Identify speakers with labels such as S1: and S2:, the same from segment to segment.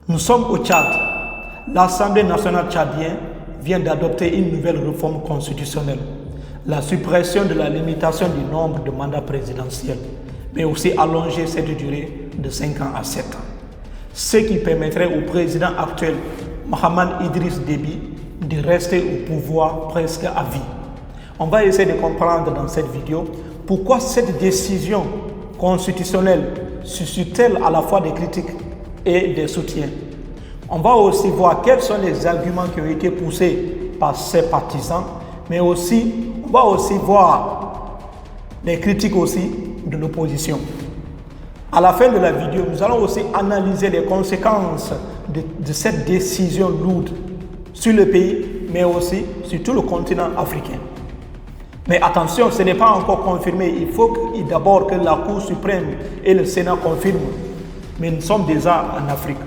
S1: Nous sommes au Tchad. L'Assemblée nationale tchadienne vient d'adopter une nouvelle réforme constitutionnelle. La suppression de la limitation du nombre de mandats présidentiels, mais aussi allonger cette durée de 5 ans à 7 ans. Ce qui permettrait au président actuel, Mohamed Idriss Déby, de rester au pouvoir presque à vie. On va essayer de comprendre dans cette vidéo pourquoi cette décision constitutionnelle suscite-t-elle à la fois des critiques et des soutiens. On va aussi voir quels sont les arguments qui ont été poussés par ces partisans, mais aussi, on va aussi voir les critiques aussi de l'opposition. À la fin de la vidéo, nous allons aussi analyser les conséquences de cette décision lourde sur le pays, mais aussi sur tout le continent africain. Mais attention, ce n'est pas encore confirmé. Il faut d'abord que la Cour suprême et le Sénat confirment. Mais nous sommes déjà en Afrique.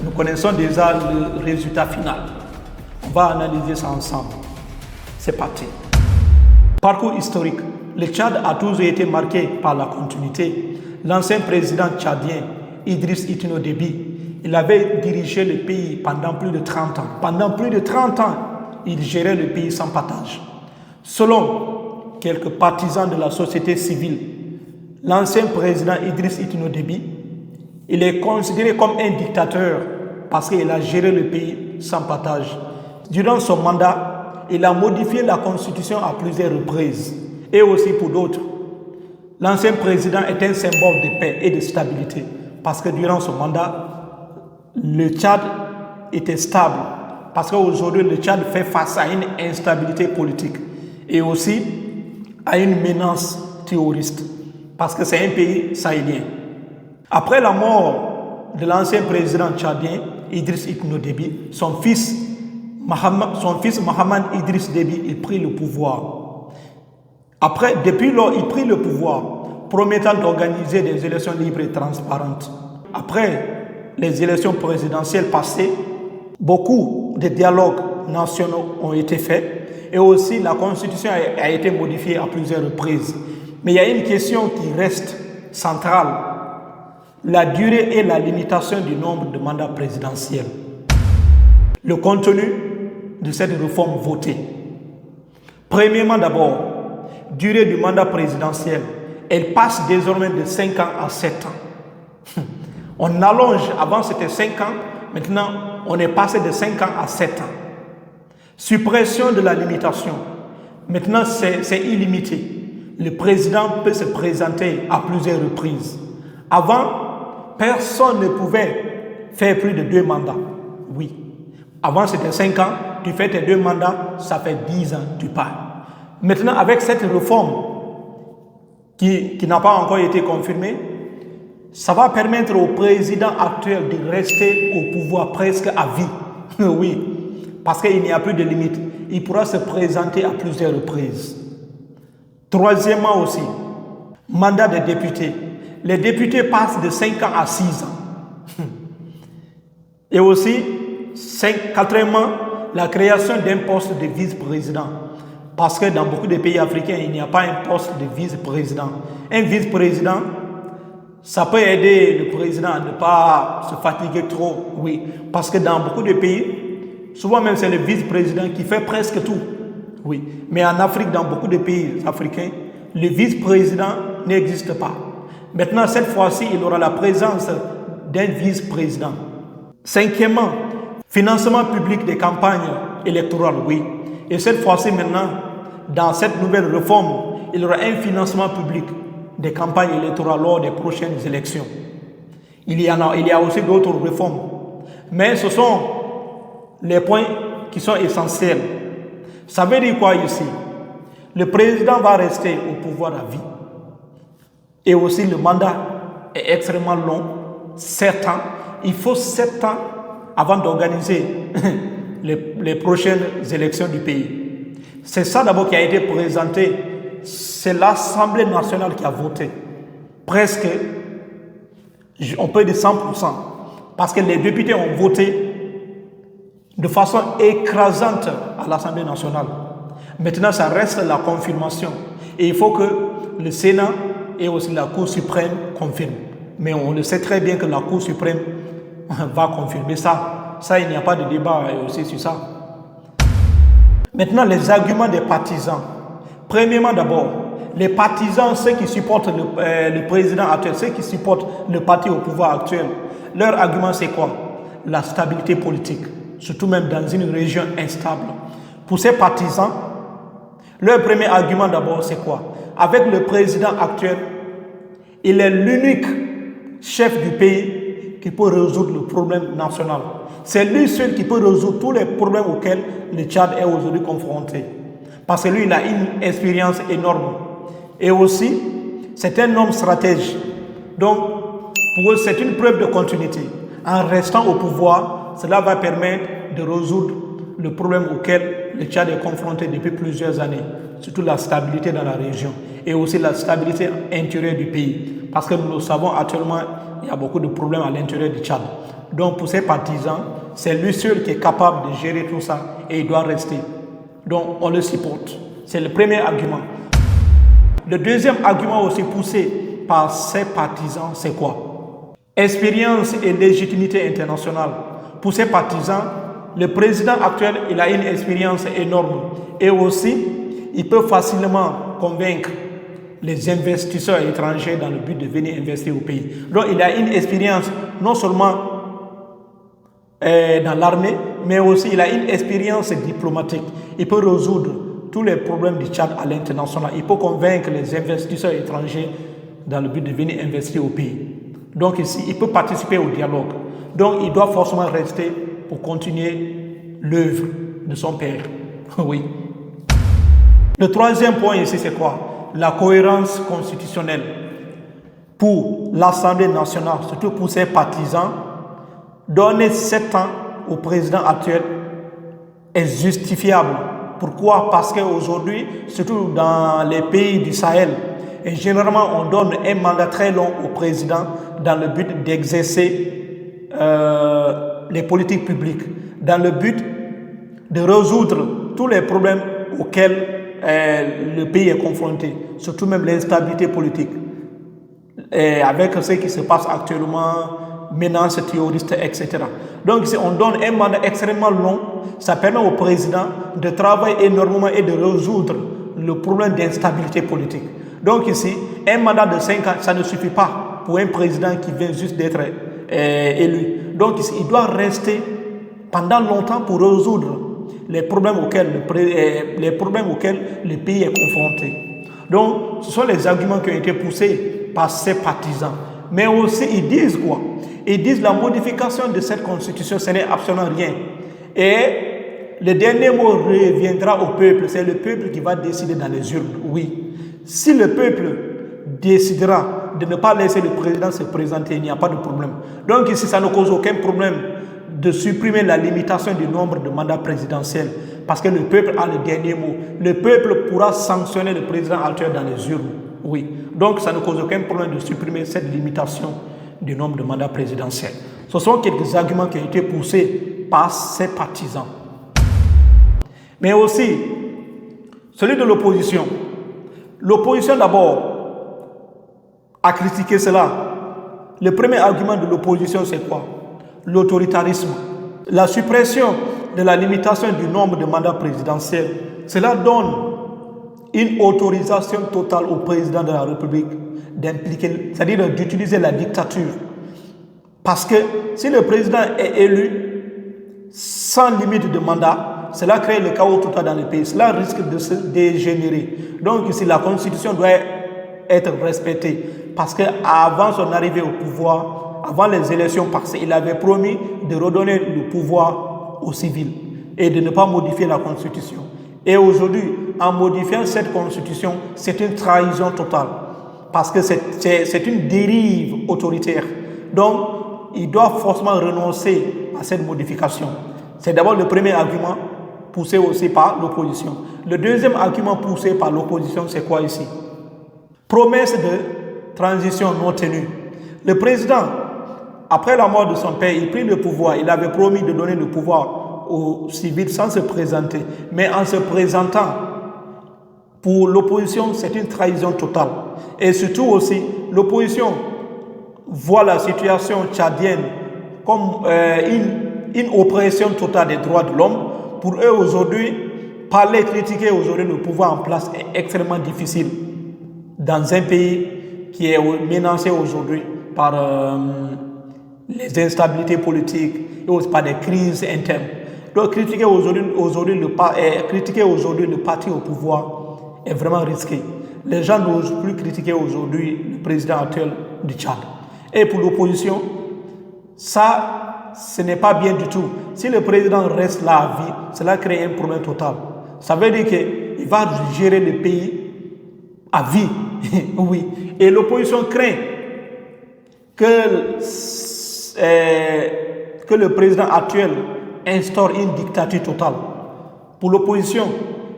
S1: Nous connaissons déjà le résultat final. On va analyser ça ensemble. C'est parti. Parcours historique. Le Tchad a toujours été marqué par la continuité. L'ancien président tchadien, Idriss Déby, il avait dirigé le pays pendant plus de 30 ans. Pendant plus de 30 ans, il gérait le pays sans partage. Selon quelques partisans de la société civile, l'ancien président Idriss Déby, il est considéré comme un dictateur parce qu'il a géré le pays sans partage. Durant son mandat, il a modifié la constitution à plusieurs reprises et aussi pour d'autres. L'ancien président est un symbole de paix et de stabilité parce que durant son mandat, le Tchad était stable parce qu'aujourd'hui, le Tchad fait face à une instabilité politique et aussi à une menace terroriste parce que c'est un pays sahélien. Après la mort de l'ancien président tchadien Idriss Déby, son fils Mohamed Idriss Déby, il prit le pouvoir. Depuis lors, il prit le pouvoir, promettant d'organiser des élections libres et transparentes. Après les élections présidentielles passées, beaucoup de dialogues nationaux ont été faits et aussi la constitution a été modifiée à plusieurs reprises. Mais il y a une question qui reste centrale. La durée et la limitation du nombre de mandats présidentiels. Le contenu de cette réforme votée. Premièrement d'abord, durée du mandat présidentiel. Elle passe désormais de 5 ans à 7 ans. On allonge, avant c'était 5 ans, maintenant on est passé de 5 ans à 7 ans. Suppression de la limitation. Maintenant c'est illimité. Le président peut se présenter à plusieurs reprises. Avant, personne ne pouvait faire plus de 2 mandats. Oui. Avant, c'était 5 ans. Tu fais tes 2 mandats, ça fait 10 ans, tu pars. Maintenant, avec cette réforme qui n'a pas encore été confirmée, ça va permettre au président actuel de rester au pouvoir presque à vie. Oui. Parce qu'il n'y a plus de limite. Il pourra se présenter à plusieurs reprises. Troisièmement aussi, mandat des députés. Les députés passent de 5 ans à 6 ans. Et aussi, quatrièmement, la création d'un poste de vice-président. Parce que dans beaucoup de pays africains, il n'y a pas un poste de vice-président. Un vice-président, ça peut aider le président à ne pas se fatiguer trop. Oui, parce que dans beaucoup de pays, souvent même c'est le vice-président qui fait presque tout. Oui, mais en Afrique, dans beaucoup de pays africains, le vice-président n'existe pas. Maintenant, cette fois-ci, il aura la présence d'un vice-président. Cinquièmement, financement public des campagnes électorales, oui. Et cette fois-ci, maintenant, dans cette nouvelle réforme, il y aura un financement public des campagnes électorales lors des prochaines élections. Il y a aussi d'autres réformes. Mais ce sont les points qui sont essentiels. Ça veut dire quoi ici? Le président va rester au pouvoir à vie. Et aussi, le mandat est extrêmement long, 7 ans. Il faut 7 ans avant d'organiser les prochaines élections du pays. C'est ça d'abord qui a été présenté. C'est l'Assemblée nationale qui a voté. Presque, on peut dire 100%. Parce que les députés ont voté de façon écrasante à l'Assemblée nationale. Maintenant, ça reste la confirmation. Et il faut que le Sénat et aussi la Cour suprême confirment. Mais on le sait très bien que la Cour suprême va confirmer ça. Ça, il n'y a pas de débat aussi sur ça. Maintenant, les arguments des partisans. Premièrement, d'abord, les partisans, ceux qui supportent le président actuel, ceux qui supportent le parti au pouvoir actuel, leur argument, c'est quoi? La stabilité politique, surtout même dans une région instable. Pour ces partisans, leur premier argument d'abord, c'est quoi? Avec le président actuel, il est l'unique chef du pays qui peut résoudre le problème national. C'est lui seul qui peut résoudre tous les problèmes auxquels le Tchad est aujourd'hui confronté. Parce que lui, il a une expérience énorme. Et aussi, c'est un homme stratège. Donc, pour eux, c'est une preuve de continuité. En restant au pouvoir, cela va permettre de résoudre le problème auquel le Tchad est confronté depuis plusieurs années. Surtout la stabilité dans la région. Et aussi la stabilité intérieure du pays. Parce que nous le savons actuellement, il y a beaucoup de problèmes à l'intérieur du Tchad. Donc pour ces partisans, c'est lui seul qui est capable de gérer tout ça et il doit rester. Donc on le supporte. C'est le premier argument. Le deuxième argument aussi poussé par ces partisans, c'est quoi? Expérience et légitimité internationale. Pour ces partisans, le président actuel, il a une expérience énorme. Et aussi, il peut facilement convaincre les investisseurs étrangers dans le but de venir investir au pays. Donc il a une expérience non seulement dans l'armée, mais aussi il a une expérience diplomatique. Il peut résoudre tous les problèmes du Tchad à l'international. Il peut convaincre les investisseurs étrangers dans le but de venir investir au pays. Donc ici, il peut participer au dialogue. Donc il doit forcément rester pour continuer l'œuvre de son père. Oui. Le troisième point ici, c'est quoi? La cohérence constitutionnelle. Pour l'Assemblée nationale, surtout pour ses partisans, donner 7 ans au président actuel est justifiable. Pourquoi? Parce qu'aujourd'hui, surtout dans les pays du Sahel, et généralement on donne un mandat très long au président dans le but d'exercer les politiques publiques, dans le but de résoudre tous les problèmes auxquels le pays est confronté, surtout même l'instabilité politique. Et avec ce qui se passe actuellement, menaces terroristes, etc. Donc si on donne un mandat extrêmement long, ça permet au président de travailler énormément et de résoudre le problème d'instabilité politique. Donc ici, un mandat de 5 ans, ça ne suffit pas pour un président qui vient juste d'être élu. Donc ici, il doit rester pendant longtemps pour résoudre les problèmes auxquels le pays est confronté. Donc, ce sont les arguments qui ont été poussés par ces partisans. Mais aussi, ils disent quoi? Ils disent la modification de cette constitution, ce n'est absolument rien. Et le dernier mot reviendra au peuple. C'est le peuple qui va décider dans les urnes. Oui. Si le peuple décidera de ne pas laisser le président se présenter, il n'y a pas de problème. Donc ici, ça ne cause aucun problème de supprimer la limitation du nombre de mandats présidentiels parce que le peuple a le dernier mot. Le peuple pourra sanctionner le président actuel dans les urnes. Oui. Donc ça ne cause aucun problème de supprimer cette limitation du nombre de mandats présidentiels. Ce sont quelques arguments qui ont été poussés par ces partisans. Mais aussi, celui de l'opposition. L'opposition d'abord a critiqué cela. Le premier argument de l'opposition, c'est quoi? L'autoritarisme. La suppression de la limitation du nombre de mandats présidentiels, cela donne une autorisation totale au président de la République d'impliquer, c'est-à-dire d'utiliser la dictature. Parce que si le président est élu sans limite de mandat, cela crée le chaos total dans le pays. Cela risque de se dégénérer. Donc ici, la Constitution doit être respectée. Parce qu'avant son arrivée au pouvoir, avant les élections passées, il avait promis de redonner le pouvoir aux civils et de ne pas modifier la Constitution. Et aujourd'hui, en modifiant cette Constitution, c'est une trahison totale. Parce que c'est une dérive autoritaire. Donc, il doit forcément renoncer à cette modification. C'est d'abord le premier argument poussé aussi par l'opposition. Le deuxième argument poussé par l'opposition, c'est quoi ici? Promesse de transition non tenue. Le président, après la mort de son père, il prit le pouvoir. Il avait promis de donner le pouvoir aux civils sans se présenter. Mais en se présentant, pour l'opposition, c'est une trahison totale. Et surtout aussi, l'opposition voit la situation tchadienne comme une oppression totale des droits de l'homme. Pour eux aujourd'hui, parler, critiquer aujourd'hui le pouvoir en place est extrêmement difficile dans un pays qui est menacé aujourd'hui par les instabilités politiques et aussi par des crises internes. Donc critiquer aujourd'hui le parti au pouvoir est vraiment risqué. Les gens n'osent plus critiquer aujourd'hui le président actuel du Tchad. Et pour l'opposition, ça, ce n'est pas bien du tout. Si le président reste là à vie, cela crée un problème total. Ça veut dire qu'il va gérer le pays à vie. Oui. Et l'opposition craint que le président actuel instaure une dictature totale. Pour l'opposition,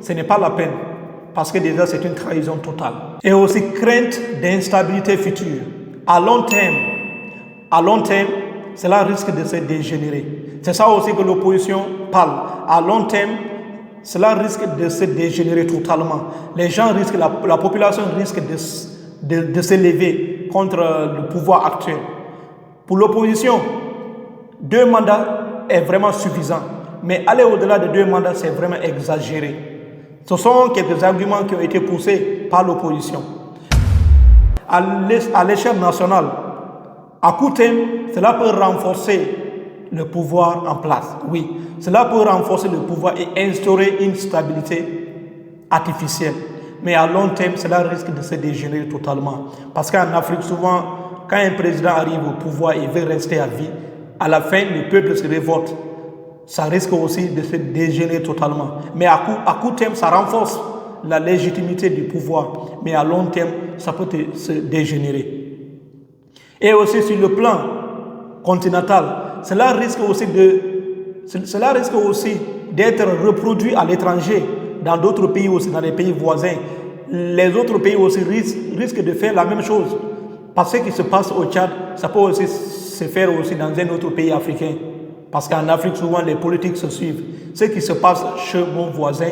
S1: ce n'est pas la peine, parce que déjà c'est une trahison totale. Et aussi crainte d'instabilité future. À long terme, cela risque de se dégénérer. C'est ça aussi que l'opposition parle. À long terme, cela risque de se dégénérer totalement. Les gens risquent, la population risque de se lever contre le pouvoir actuel. Pour l'opposition, 2 mandats est vraiment suffisant. Mais aller au-delà de 2 mandats, c'est vraiment exagéré. Ce sont quelques arguments qui ont été poussés par l'opposition. À l'échelle nationale, à court terme, cela peut renforcer le pouvoir en place. Oui, cela peut renforcer le pouvoir et instaurer une stabilité artificielle. Mais à long terme, cela risque de se dégénérer totalement. Parce qu'en Afrique, souvent, quand un président arrive au pouvoir et veut rester à vie, à la fin, le peuple se révolte. Ça risque aussi de se dégénérer totalement. Mais à court terme, ça renforce la légitimité du pouvoir. Mais à long terme, ça peut se dégénérer. Et aussi sur le plan continental, cela risque aussi d'être reproduit à l'étranger, dans d'autres pays aussi, dans les pays voisins. Les autres pays aussi risquent de faire la même chose. Parce que ce qui se passe au Tchad, ça peut aussi se faire aussi dans un autre pays africain. Parce qu'en Afrique, souvent, les politiques se suivent. Ce qui se passe chez mon voisin,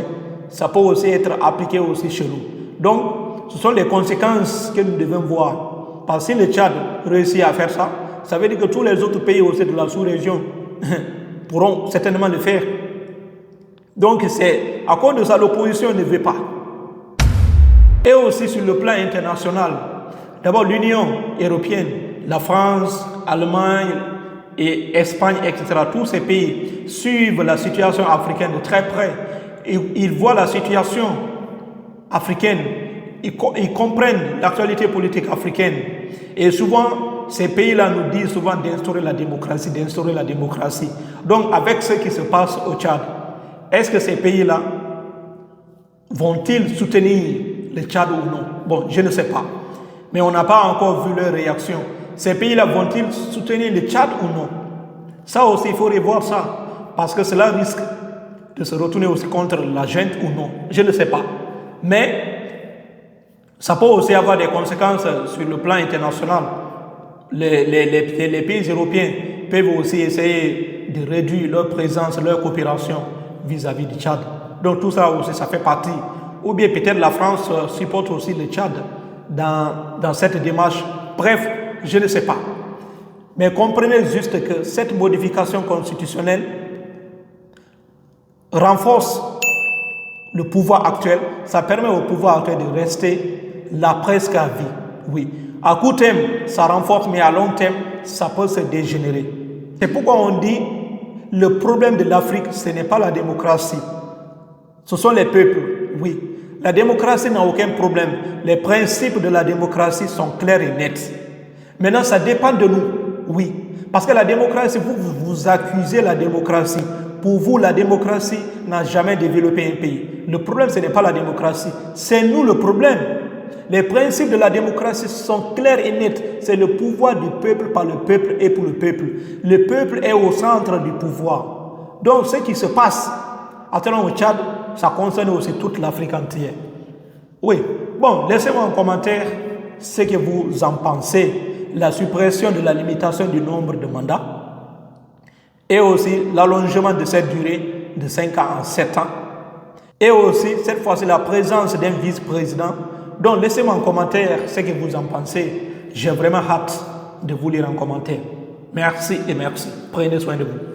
S1: ça peut aussi être appliqué aussi chez nous. Donc, ce sont les conséquences que nous devons voir. Parce que si le Tchad réussit à faire ça, ça veut dire que tous les autres pays aussi de la sous-région pourront certainement le faire. Donc, c'est à cause de ça, l'opposition ne veut pas. Et aussi sur le plan international, d'abord l'Union européenne, la France, l'Allemagne et Espagne, etc. Tous ces pays suivent la situation africaine de très près. Ils voient la situation africaine, ils comprennent l'actualité politique africaine. Et souvent, ces pays-là nous disent souvent d'instaurer la démocratie, d'instaurer la démocratie. Donc, avec ce qui se passe au Tchad, est-ce que ces pays-là vont-ils soutenir le Tchad ou non? Bon, je ne sais pas. Mais on n'a pas encore vu leur réaction. Ces pays-là vont-ils soutenir le Tchad ou non? Ça aussi, il faut revoir ça. Parce que cela risque de se retourner aussi contre la junte ou non. Je ne sais pas. Mais ça peut aussi avoir des conséquences sur le plan international. Les pays européens peuvent aussi essayer de réduire leur présence, leur coopération vis-à-vis du Tchad. Donc tout ça aussi, ça fait partie. Ou bien peut-être la France supporte aussi le Tchad dans cette démarche. Bref, je ne sais pas. Mais comprenez juste que cette modification constitutionnelle renforce le pouvoir actuel. Ça permet au pouvoir actuel de rester là presque à vie. Oui. À court terme, ça renforce, mais à long terme, ça peut se dégénérer. C'est pourquoi on dit le problème de l'Afrique, ce n'est pas la démocratie. Ce sont les peuples. Oui. La démocratie n'a aucun problème. Les principes de la démocratie sont clairs et nets. Maintenant, ça dépend de nous. Oui. Parce que la démocratie, vous accusez la démocratie. Pour vous, la démocratie n'a jamais développé un pays. Le problème, ce n'est pas la démocratie. C'est nous le problème. Les principes de la démocratie sont clairs et nets. C'est le pouvoir du peuple par le peuple et pour le peuple. Le peuple est au centre du pouvoir. Donc, ce qui se passe actuellement au Tchad, ça concerne aussi toute l'Afrique entière. Oui. Bon, laissez-moi en commentaire ce que vous en pensez. La suppression de la limitation du nombre de mandats et aussi l'allongement de cette durée de 5 ans en 7 ans. Et aussi, cette fois-ci, la présence d'un vice-président. Donc, laissez-moi en commentaire ce que vous en pensez. J'ai vraiment hâte de vous lire en commentaire. Merci et merci. Prenez soin de vous.